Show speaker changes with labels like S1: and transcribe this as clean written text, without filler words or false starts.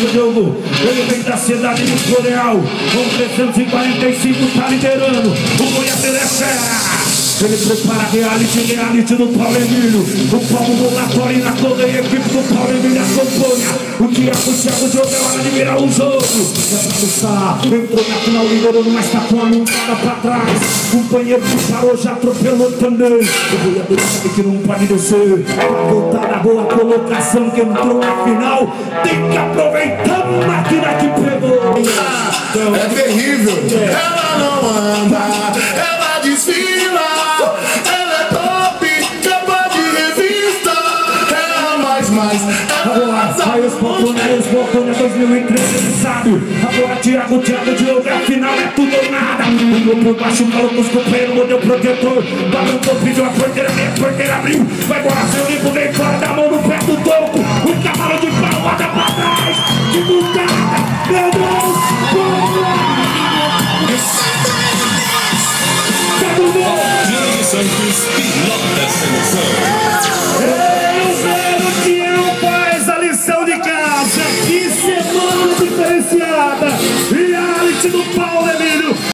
S1: o jogo. Ele vem da cidade de Floreal, com 345 tá liderando. O Goiabeira é fera. Ele prepara reality do Paulo Emílio. O Paulo do Latório na toda a equipe do Paulo Emílio acompanha. O Thiago jogo é hora de virar o jogo. É pra lutar, entrou na final liderando, mas tá com a montada pra trás. O companheiro que parou já atropelou também. O Goiabeira sabe que não pode descer. Pra voltar na boa colocação que entrou na final, tem que aproveitar a máquina que pegou.
S2: É terrível. Ela não anda, ela desfila. Ela é top, capa de revista. Ela
S1: agora sai os Botonha 2013, ele sabe. Agora Thiago, Diogo, afinal é tudo ou nada. Pulou por baixo, maluco, companheiro, modelo protetor. Balançou, pediu a porteira abriu. Vai embora, seu limpo, vem fora da mão no pé do toco. O cavalo de pau, roda pra trás. Que bucada, meu Deus,
S3: Santos, piloto da seleção.
S1: Eu quero que eu faz a lição de casa. Que semana diferenciada. Reality do Paulo Emílio.